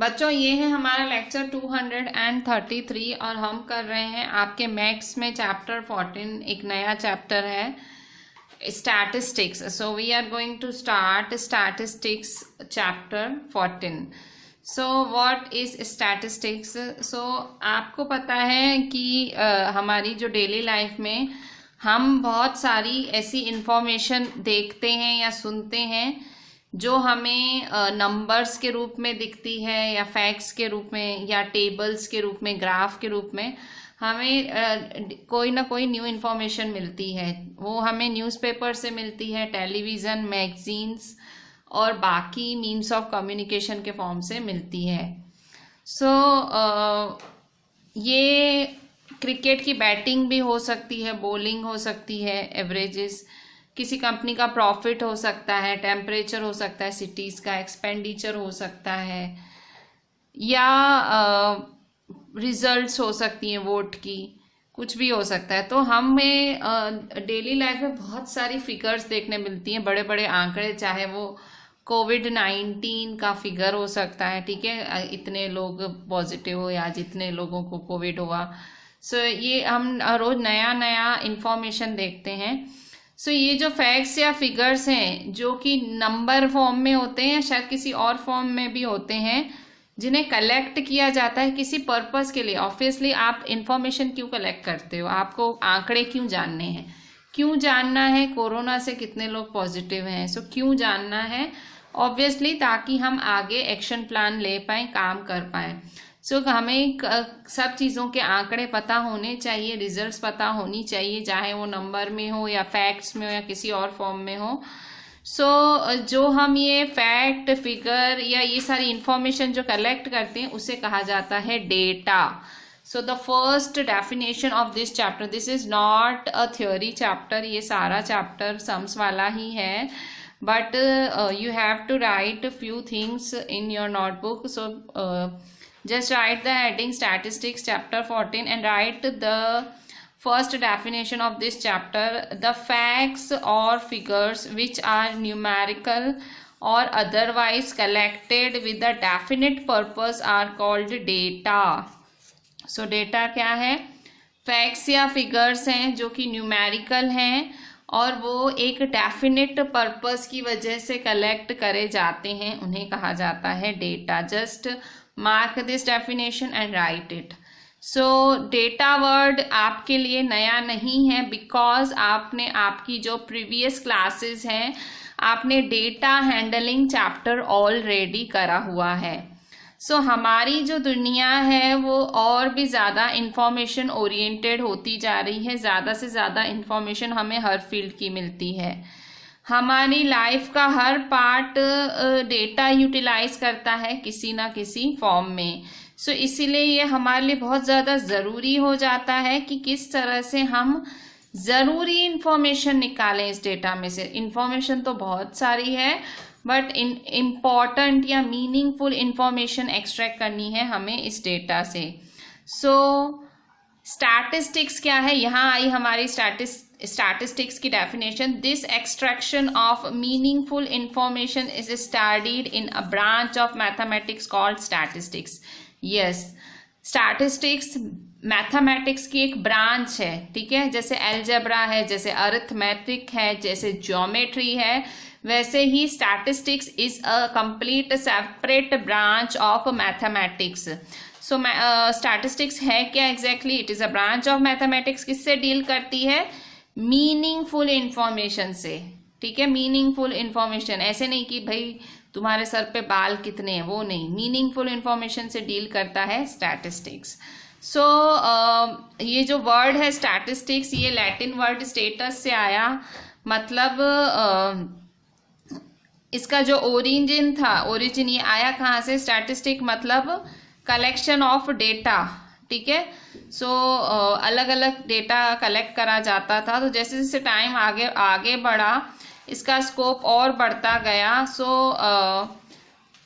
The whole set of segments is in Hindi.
बच्चों ये है हमारा लेक्चर 233 और हम कर रहे हैं आपके मैथ्स में चैप्टर 14। एक नया चैप्टर है statistics. So we are going to start statistics chapter 14। So what is statistics? So आपको पता है कि हमारी जो डेली लाइफ में हम बहुत सारी ऐसी इंफॉर्मेशन देखते हैं या सुनते हैं जो हमें नंबर्स के रूप में दिखती है या फैक्ट्स के रूप में या टेबल्स के रूप में, ग्राफ के रूप में हमें कोई ना कोई न्यू इन्फॉर्मेशन मिलती है। वो हमें न्यूज़पेपर से मिलती है, टेलीविज़न, मैगजीन्स और बाकी मीन्स ऑफ कम्युनिकेशन के फॉर्म से मिलती है। सो ये क्रिकेट की बैटिंग भी हो सकती है, बॉलिंग हो सकती है, एवरेजेस, किसी कंपनी का प्रॉफिट हो सकता है, टेम्परेचर हो सकता है, सिटीज़ का एक्सपेंडिचर हो सकता है, या रिजल्ट्स हो सकती हैं वोट की, कुछ भी हो सकता है। तो हमें डेली लाइफ में बहुत सारी फिगर्स देखने मिलती हैं, बड़े बड़े आंकड़े, चाहे वो कोविड-19 का फिगर हो सकता है, ठीक है, इतने लोग पॉजिटिव हो या जितने लोगों को कोविड हुआ। सो ये हम रोज़ नया नया इंफॉर्मेशन देखते हैं। सो ये जो फैक्ट्स या फिगर्स हैं जो कि नंबर फॉर्म में होते हैं या शायद किसी और फॉर्म में भी होते हैं, जिन्हें कलेक्ट किया जाता है किसी पर्पस के लिए। ऑब्वियसली आप इंफॉर्मेशन क्यों कलेक्ट करते हो? आपको आंकड़े क्यों जानने हैं? क्यों जानना है कोरोना से कितने लोग पॉजिटिव हैं? सो क्यों जानना है? ऑब्वियसली ताकि हम आगे एक्शन प्लान ले पाएँ, काम कर पाएँ। सो हमें सब चीज़ों के आंकड़े पता होने चाहिए, रिजल्ट्स पता होनी चाहिए, चाहे वो नंबर में हो या फैक्ट्स में हो या किसी और फॉर्म में हो। सो जो हम ये फैक्ट, फिगर या ये सारी इंफॉर्मेशन जो कलेक्ट करते हैं उसे कहा जाता है data. So the first definition of this chapter, this is not a theory chapter, ये सारा चैप्टर सम्स वाला ही है, but you have to write few things in your notebook. So just write the heading statistics chapter 14 and write the first definition of this chapter. The facts or figures which are numerical or otherwise collected with a definite purpose are called data. So data क्या है? facts या figures हैं जो कि numerical हैं और वो एक डेफिनेट पर्पस की वजह से कलेक्ट करे जाते हैं, उन्हें कहा जाता है data. Just mark this definition and right it. So data word आपके लिए नया नहीं है, बिकॉज आपने आपकी जो प्रीवियस क्लासेस हैं आपने डेटा हैंडलिंग चैप्टर ऑलरेडी करा हुआ है। सो हमारी जो दुनिया है वो और भी ज़्यादा इंफॉर्मेशन ओरिएंटेड होती जा रही है, ज़्यादा से ज़्यादा इंफॉर्मेशन हमें हर फील्ड की मिलती है। हमारी लाइफ का हर पार्ट डेटा यूटिलाइज करता है किसी ना किसी फॉर्म में। सो इसीलिए ये हमारे लिए बहुत ज़्यादा ज़रूरी हो जाता है कि किस तरह से हम ज़रूरी इंफॉर्मेशन निकालें इस डेटा में से। इंफॉर्मेशन तो बहुत सारी है, बट इम्पॉर्टेंट या मीनिंगफुल इंफॉर्मेशन एक्सट्रैक्ट करनी है हमें इस डेटा से। सो स्टैटिस्टिक्स क्या है? यहाँ आई हमारी स्टैटिस्टिक्स की definition. This extraction of meaningful information is studied in a branch of mathematics called statistics. Yes, statistics mathematics की एक ब्रांच है, ठीक है। जैसे एलजेब्रा है, जैसे अरिथमेटिक है, जैसे ज्योमेट्री है, वैसे ही statistics is a complete separate branch of mathematics. So statistics है क्या exactly? It is a branch of mathematics. किससे डील करती है? मीनिंगफुल इंफॉर्मेशन से, ठीक है। मीनिंगफुल इंफॉर्मेशन, ऐसे नहीं कि भाई तुम्हारे सर पे बाल कितने हैं, वो नहीं, मीनिंगफुल इंफॉर्मेशन से डील करता है स्टैटिस्टिक्स। सो ये जो वर्ड है स्टैटिस्टिक्स, ये लैटिन वर्ड स्टेटस से आया, मतलब इसका जो ओरिजिन ये आया कहाँ से? स्टैटिस्टिक मतलब कलेक्शन ऑफ डेटा, ठीक है। सो अलग अलग डेटा कलेक्ट करा जाता था, तो जैसे जैसे टाइम आगे बढ़ा इसका स्कोप और बढ़ता गया। सो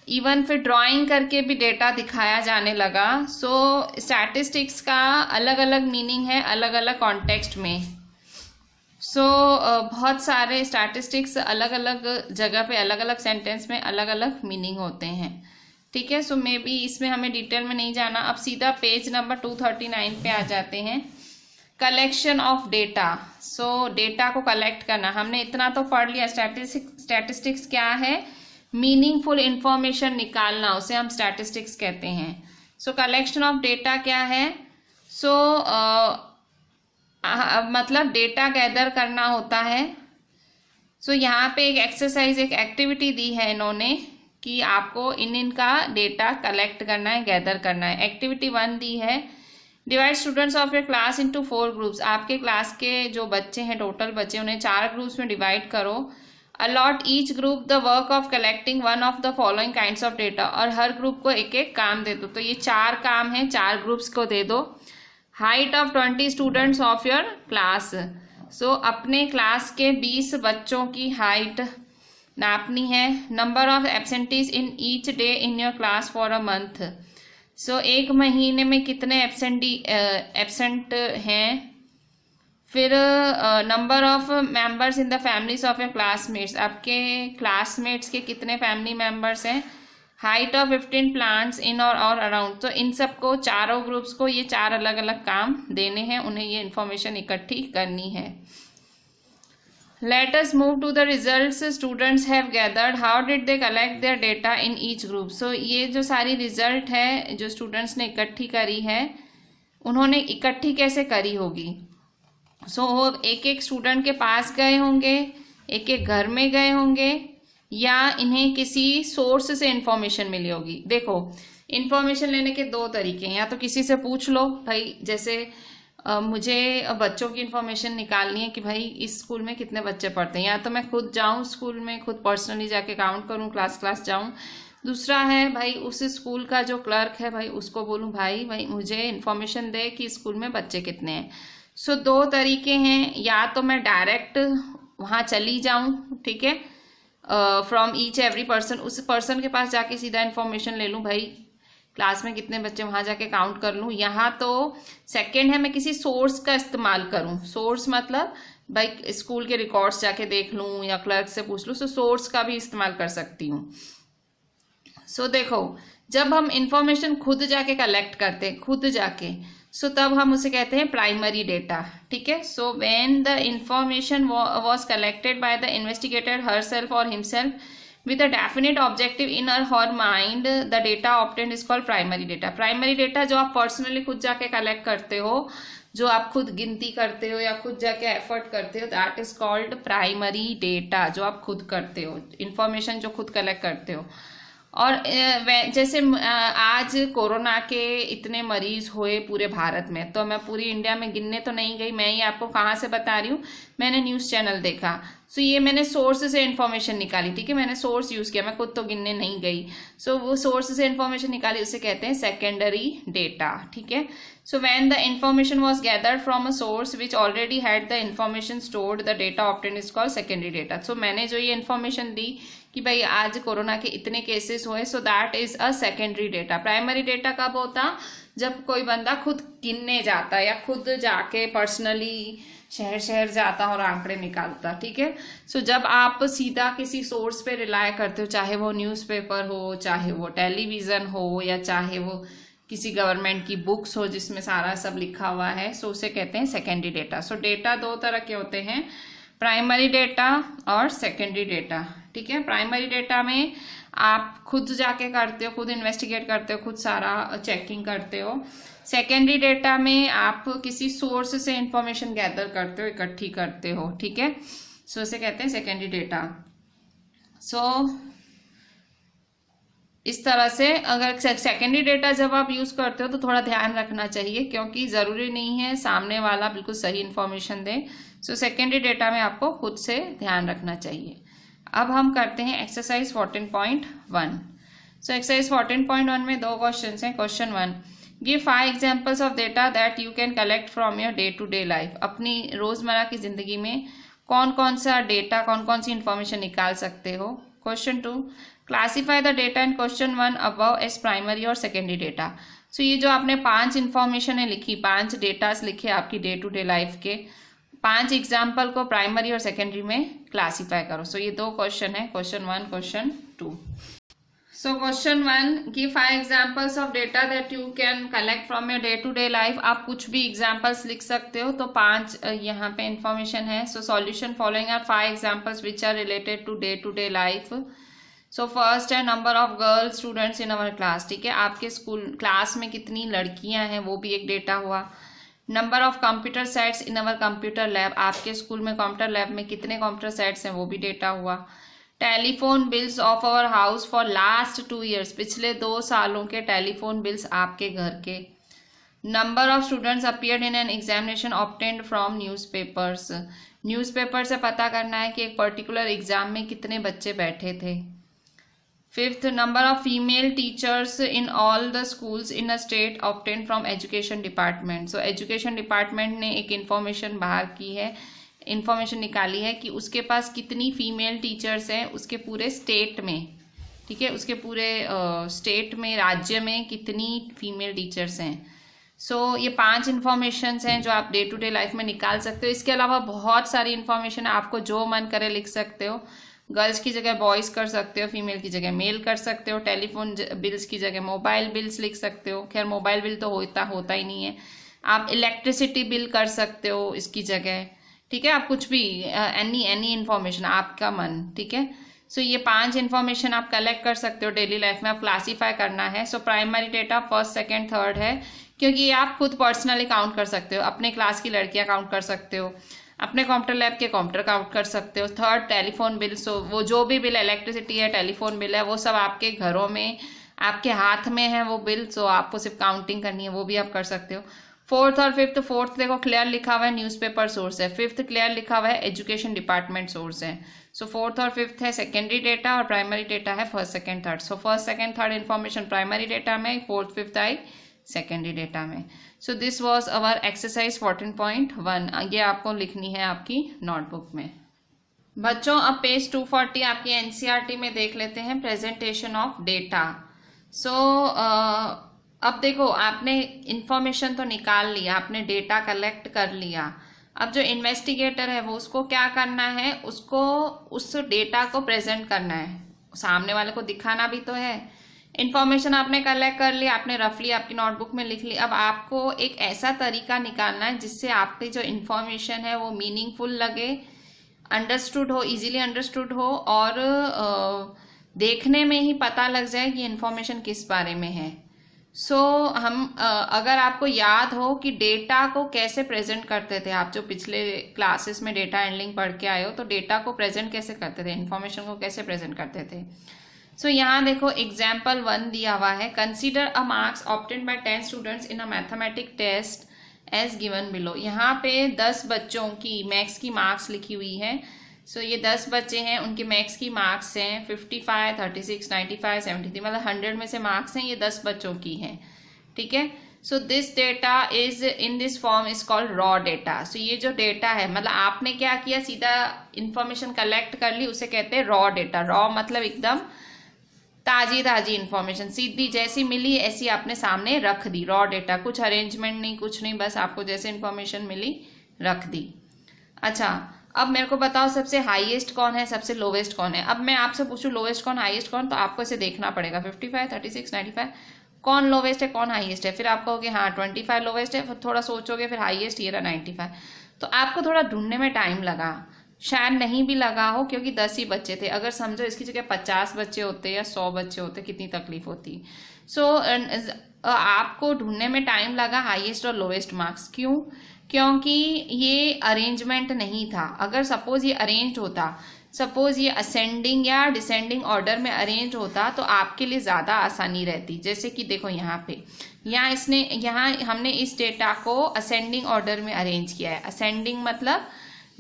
इवन फिर ड्राइंग करके भी डेटा दिखाया जाने लगा। सो स्टैटिस्टिक्स का अलग अलग मीनिंग है अलग अलग कॉन्टेक्स्ट में। सो बहुत सारे स्टैटिस्टिक्स अलग अलग जगह पे अलग अलग सेंटेंस में अलग अलग मीनिंग होते हैं, ठीक है। सो मे बी इसमें हमें डिटेल में नहीं जाना। अब सीधा पेज नंबर 239 पे आ जाते हैं। Collection of data. So data को कलेक्ट करना, हमने इतना तो पढ़ लिया। स्टैटिस्टिक्स क्या है? मीनिंगफुल इंफॉर्मेशन निकालना, उसे हम स्टैटिस्टिक्स कहते हैं। सो कलेक्शन ऑफ डेटा क्या है? सो मतलब डेटा गैदर करना होता है। सो यहाँ पे एक एक्सरसाइज, एक एक्टिविटी दी है इन्होंने कि आपको इनका डेटा कलेक्ट करना है, गैदर करना है। एक्टिविटी 1 दी है, divide students of your class into 4 groups. आपके क्लास के जो बच्चे हैं, टोटल बच्चे, उन्हें 4 ग्रुप्स में डिवाइड करो। Allot each group the work of collecting one of the following kinds of data. और हर ग्रुप को एक एक काम दे दो। तो ये 4 काम है, 4 ग्रुप्स को दे दो। Height of 20 students of your class. So अपने क्लास के 20 बच्चों की हाइट नापनी है। Number of absentees in each day in your class for a month. So एक महीने में कितने एब्सेंट हैं। फिर number of members in the families of your classmates. आपके क्लासमेट्स के कितने फैमिली मेंबर्स हैं। हाइट ऑफ 15 प्लांट्स इन और अराउंड। तो इन सबको, चारों ग्रुप्स को ये 4 अलग अलग काम देने हैं, उन्हें ये इन्फॉर्मेशन इकट्ठी करनी है। Let us move to the results students have gathered. How did they collect their data in each group? So ये जो सारी रिजल्ट है जो स्टूडेंट्स ने इकट्ठी करी है, उन्होंने इकट्ठी कैसे करी होगी। सो एक एक स्टूडेंट के पास गए होंगे, एक एक घर में गए होंगे, या इन्हें किसी सोर्स से इंफॉर्मेशन मिली होगी। देखो, इंफॉर्मेशन लेने के 2 तरीके हैं। या तो किसी से पूछ लो, भाई जैसे मुझे बच्चों की इन्फॉर्मेशन निकालनी है कि भाई इस स्कूल में कितने बच्चे पढ़ते हैं, या तो मैं खुद जाऊं स्कूल में, खुद पर्सनली जाके काउंट करूं, क्लास जाऊं। दूसरा है भाई उस स्कूल का जो क्लर्क है, भाई उसको बोलूं भाई मुझे इन्फॉर्मेशन दे कि स्कूल में बच्चे कितने हैं। सो 2 तरीके हैं। या तो मैं डायरेक्ट वहाँ चली जाऊं, ठीक है, फ्रॉम ईच एवरी पर्सन, उस पर्सन के पास जाके सीधा इन्फॉर्मेशन ले लूं, भाई क्लास में कितने बच्चे, वहां जाके काउंट कर लूं। यहाँ तो सेकंड है, मैं किसी सोर्स का इस्तेमाल करूं। सोर्स मतलब भाई स्कूल के रिकॉर्ड्स जाके देख लूं या क्लर्क से पूछ लूं। सो सोर्स का भी इस्तेमाल कर सकती हूँ। सो देखो, जब हम इंफॉर्मेशन खुद जाके कलेक्ट करते हैं, खुद जाके, सो तब हम उसे कहते हैं प्राइमरी डेटा। ठीक है। So when the information was collected by the investigator herself और himself with a definite objective in her mind, the data obtained is called primary data. Primary data जो आप पर्सनली खुद जाके कलेक्ट करते हो, जो आप खुद गिनती करते हो या खुद जाके एफर्ट करते हो, that is called primary data. जो आप खुद करते हो, इंफॉर्मेशन जो खुद कलेक्ट करते हो। और जैसे आज कोरोना के इतने मरीज हुए पूरे भारत में, तो मैं पूरी इंडिया में गिनने तो नहीं गई, मैं ये आपको कहाँ से बता रही हूँ, मैंने न्यूज़ चैनल देखा। सो ये मैंने सोर्स से इन्फॉर्मेशन निकाली। ठीक है, मैंने सोर्स यूज किया, मैं खुद तो गिनने नहीं गई। सो वो सोर्स से इन्फॉर्मेशन निकाली, उसे कहते हैं सेकेंडरी डेटा। ठीक है। So when the information was gathered from a source which already had the information stored, the data obtained is called secondary data. So मैंने जो ये इन्फॉर्मेशन दी कि भाई आज कोरोना के इतने केसेस हुए, so that is a secondary data. Primary data कब होता, जब कोई बंदा खुद गिनने जाता या खुद जाके पर्सनली शहर शहर जाता और आंकड़े निकालता। ठीक है। सो जब आप सीधा किसी सोर्स पे रिलाय करते हो, चाहे वो न्यूज़पेपर हो, चाहे वो टेलीविजन हो, या चाहे वो किसी गवर्नमेंट की बुक्स हो जिसमें सारा सब लिखा हुआ है, सो उसे कहते हैं सेकेंडरी डेटा। सो डेटा 2 तरह के होते हैं, प्राइमरी डेटा और सेकेंडरी डेटा। ठीक है। प्राइमरी डेटा में आप खुद जाके करते हो, खुद इन्वेस्टिगेट करते हो, खुद सारा चेकिंग करते हो। सेकेंडरी डेटा में आप किसी सोर्स से इंफॉर्मेशन गैदर करते हो, इकट्ठी करते हो। ठीक है। सो इसे कहते हैं सेकेंडरी डेटा। सो इस तरह से अगर सेकेंडरी डेटा जब आप यूज करते हो तो थोड़ा ध्यान रखना चाहिए, क्योंकि जरूरी नहीं है सामने वाला बिल्कुल सही इंफॉर्मेशन दे। सो सेकेंडरी डेटा में आपको खुद से ध्यान रखना चाहिए। अब हम करते हैं एक्सरसाइज 14.1। सो एक्सरसाइज 14.1 में 2 क्वेश्चन हैं। Question 1, give 5 examples of data that you can collect from your day to day life. अपनी रोजमर्रा की जिंदगी में कौन कौन सा डेटा, कौन कौन सी इंफॉर्मेशन निकाल सकते हो। Question 2, classify the data in question 1 above as primary और सेकेंडरी डेटा। सो ये जो आपने 5 इंफॉर्मेशन है लिखी, 5 डेटास लिखे आपकी डे टू डे लाइफ के, 5 एग्जाम्पल को प्राइमरी और सेकेंडरी में क्लासीफाई करो। सो ये 2 क्वेश्चन है, question 1, question 2। So question 1, give 5 examples of data that you can collect from your day to day life. आप कुछ भी एग्जाम्पल्स लिख सकते हो, तो 5 यहाँ पे इंफॉर्मेशन है। So solution following are 5 examples which are related to day life. So first है number of girl students in our class. ठीक है, आपके स्कूल क्लास में कितनी लड़कियां हैं वो भी एक डेटा हुआ। Number of computer sets in our computer lab, आपके स्कूल में कंप्यूटर लैब में कितने कंप्यूटर सेट्स हैं वो भी डेटा हुआ। Telephone bills of our house for last 2 years, पिछले 2 सालों के टेलीफोन बिल्स आपके घर के। Number of students appeared in an examination obtained from newspapers, newspaper से पता करना है कि एक पर्टिकुलर एग्जाम में कितने बच्चे बैठे थे। 5th, number of female teachers in all the schools in a state obtained from education department. So education department ने एक इंफॉर्मेशन बाहर की है, इंफॉर्मेशन निकाली है कि उसके पास कितनी फीमेल टीचर्स हैं उसके पूरे स्टेट में। ठीक है, उसके पूरे स्टेट में, राज्य में कितनी फीमेल टीचर्स हैं। सो ये 5 इंफॉर्मेशंस हैं जो आप डे टू डे लाइफ में निकाल सकते हो। इसके अलावा बहुत सारी इंफॉर्मेशन है, आपको जो मन करे लिख सकते हो। गर्ल्स की जगह बॉयज़ कर सकते हो, फीमेल की जगह मेल कर सकते हो, टेलीफोन बिल्स की जगह मोबाइल बिल्स लिख सकते हो। खैर मोबाइल बिल तो होता ही नहीं है। आप इलेक्ट्रिसिटी बिल कर सकते हो इसकी जगह। ठीक है, आप कुछ भी एनी इंफॉर्मेशन, आपका मन। ठीक है, सो ये 5 इंफॉर्मेशन आप कलेक्ट कर सकते हो डेली लाइफ में। आप क्लासीफाई करना है। So primary data first, second, third है, क्योंकि ये आप खुद पर्सनली काउंट कर सकते हो। अपने क्लास की लड़कियां काउंट कर सकते हो, अपने कंप्यूटर लैब के कंप्यूटर काउंट कर सकते हो। थर्ड, टेलीफोन बिल, सो वो जो भी बिल, इलेक्ट्रिसिटी है, टेलीफोन बिल है, वो सब आपके घरों में, आपके हाथ में है वो बिल। सो आपको सिर्फ काउंटिंग करनी है, वो भी आप कर सकते हो। 4th और 5th, 4th देखो क्लियर लिखा हुआ है न्यूज़पेपर सोर्स है, 5th क्लियर लिखा हुआ है एजुकेशन डिपार्टमेंट सोर्स है। सो 4th और 5th है सेकेंडरी डेटा और प्राइमरी डेटा है first, second, third. So first, second, third information primary data में, 4th, 5th आई सेकेंडरी डेटा में। सो दिस वॉज अवर एक्सरसाइज 14.1। ये आपको लिखनी है आपकी नोटबुक में। बच्चों अब पेज 240 आपकी एनसीईआरटी में देख लेते हैं, प्रेजेंटेशन ऑफ डेटा। सो अब देखो, आपने इंफॉर्मेशन तो निकाल लिया, आपने डेटा कलेक्ट कर लिया। अब जो इन्वेस्टिगेटर है वो उसको क्या करना है, उसको उस डेटा को प्रेजेंट करना है, सामने वाले को दिखाना भी तो है। इंफॉर्मेशन आपने कलेक्ट कर ली, आपने रफली आपकी नोटबुक में लिख ली। अब आपको एक ऐसा तरीका निकालना है जिससे आपकी जो इंफॉर्मेशन है वो मीनिंगफुल लगे, अंडरस्टूड हो, इजीली अंडरस्टूड हो, और देखने में ही पता लग जाए कि इंफॉर्मेशन किस बारे में है। सो हम अगर आपको याद हो कि डेटा को कैसे प्रेजेंट करते थे, आप जो पिछले क्लासेस में डेटा हैंडलिंग पढ़ के आए हो, तो डेटा को प्रेजेंट कैसे करते थे, इंफॉर्मेशन को कैसे प्रेजेंट करते थे। सो यहाँ देखो एग्जाम्पल 1 दिया हुआ है, consider a marks obtained by 10 students in a mathematic test as given below. यहाँ पे 10 बच्चों की मैथ्स की मार्क्स लिखी हुई है। सो ये 10 बच्चे हैं, उनके मैथ्स की मार्क्स हैं 55, 36, 95, 73, मतलब 100 में से मार्क्स हैं, ये 10 बच्चों की हैं। ठीक है, so this data is in this form is called raw data. सो ये जो डेटा है, मतलब आपने क्या किया, सीधा इंफॉर्मेशन कलेक्ट कर ली, उसे कहते हैं रॉ डेटा। रॉ मतलब एकदम ताजी इंफॉर्मेशन, सीधी जैसी मिली ऐसी आपने सामने रख दी, रॉ डेटा। कुछ अरेंजमेंट नहीं, कुछ नहीं, बस आपको जैसे इंफॉर्मेशन मिली रख दी। अच्छा, अब मेरे को बताओ सबसे हाईएस्ट कौन है, सबसे लोवेस्ट कौन है। अब मैं आपसे पूछूं लोवेस्ट कौन, हाईएस्ट कौन, तो आपको इसे देखना पड़ेगा। 55, 36, 95, कौन लोवेस्ट है, कौन हाईएस्ट है। फिर आप कहोगे हाँ 25 लोवेस्ट है, फिर थोड़ा सोचोगे, फिर हाईएस्ट ये रहा 95। तो आपको थोड़ा ढूंढने में टाइम लगा, शायद नहीं भी लगा हो, क्योंकि 10 ही बच्चे थे। अगर समझो इसकी जगह 50 बच्चे होते या 100 बच्चे होते, कितनी तकलीफ होती। सो आपको ढूंढने में टाइम लगा हाईएस्ट और लोवेस्ट मार्क्स। क्यों? क्योंकि ये अरेंजमेंट नहीं था। अगर सपोज ये अरेंज होता, सपोज ये असेंडिंग या डिसेंडिंग ऑर्डर में अरेंज होता, तो आपके लिए ज़्यादा आसानी रहती। जैसे कि देखो यहाँ पे, यहाँ हमने इस डेटा को असेंडिंग ऑर्डर में अरेंज किया है। असेंडिंग मतलब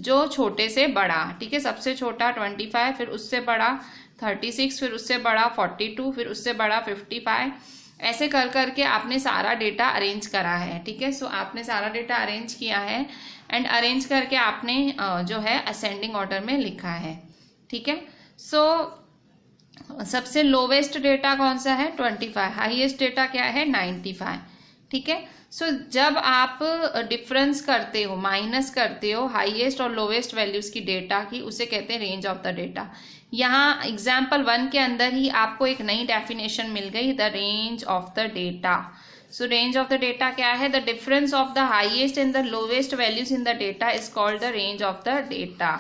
जो छोटे से बड़ा, ठीक है, सबसे छोटा 25, फिर उससे बड़ा 36, फिर उससे बड़ा 42, फिर उससे बड़ा 55, ऐसे कर करके आपने सारा डेटा अरेंज करा है। ठीक है, सो आपने सारा डेटा अरेंज किया है एंड अरेंज करके आपने जो है असेंडिंग ऑर्डर में लिखा है। ठीक है, सो सबसे लोवेस्ट डेटा कौन सा है, 25। हाईएस्ट डेटा क्या है, 95। ठीक है, सो जब आप डिफरेंस करते हो, माइनस करते हो हाईएस्ट और लोवेस्ट वैल्यूज की डेटा की, उसे कहते हैं रेंज ऑफ द डेटा। यहाँ एग्जाम्पल 1 के अंदर ही आपको एक नई डेफिनेशन मिल गई, the range of the data. So range of the data क्या है? The difference of the highest and the lowest values in the data is called the range of the data.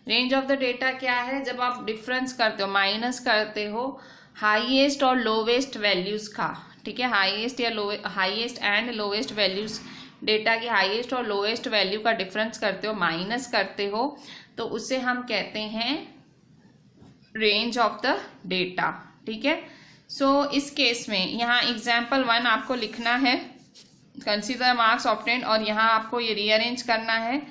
Range of the data क्या है? जब आप डिफरेंस करते हो, माइनस करते हो हाईएस्ट और लोवेस्ट वैल्यूज का, ठीक है, highest and lowest values, data की हाईएस्ट और लोवेस्ट वैल्यू का डिफरेंस करते हो, माइनस करते हो, तो उसे हम कहते हैं रेंज ऑफ द डेटा, ठीक है। सो इस केस में यहाँ एग्जाम्पल 1 आपको लिखना है, कंसीडर मार्क्स ऑब्टेन्ड, और यहाँ आपको ये रीअरेंज करना है।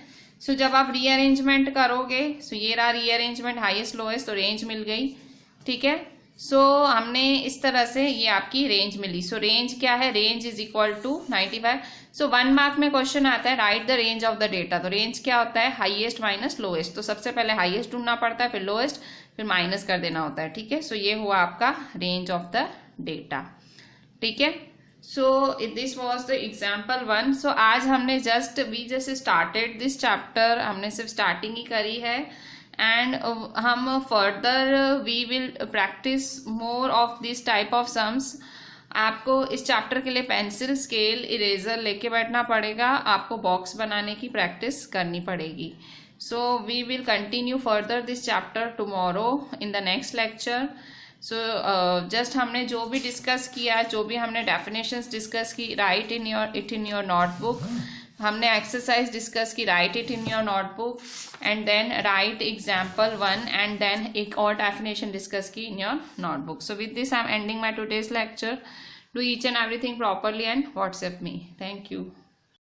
सो जब आप रीअरेंजमेंट करोगे, सो ये रहा रीअरेंजमेंट, हाईएस्ट लोएस्ट, तो रेंज मिल गई, ठीक है। सो हमने इस तरह से ये आपकी रेंज मिली। सो रेंज क्या है? Range is equal to 95। So 1 mark में क्वेश्चन आता है right the range of the data. तो रेंज क्या होता है? Highest minus lowest. तो सबसे पहले हाईएस्ट ढूंढना पड़ता है, फिर लोएस्ट, फिर माइनस कर देना होता है, ठीक है। सो ये हुआ आपका रेंज ऑफ द डेटा, ठीक है। So this was the example 1। So आज हमने we just started this chapter, हमने सिर्फ स्टार्टिंग ही करी है, एंड हम further we will practise more of this type of sums. आपको इस चैप्टर के लिए पेंसिल, स्केल, इरेजर लेके बैठना पड़ेगा, आपको बॉक्स बनाने की प्रैक्टिस करनी पड़ेगी। So we will continue further this chapter tomorrow in the next lecture. So just हमने जो भी डिस्कस किया, जो भी हमने डेफिनेशंस डिस्कस की, write it in your notebook. हमने एक्सरसाइज डिस्कस की, write it in your notebook, and then write example 1, and then एक और डेफिनेशन डिस्कस की in your notebook. So with this I am ending my today's lecture. Do each and everything properly and WhatsApp me. Thank you.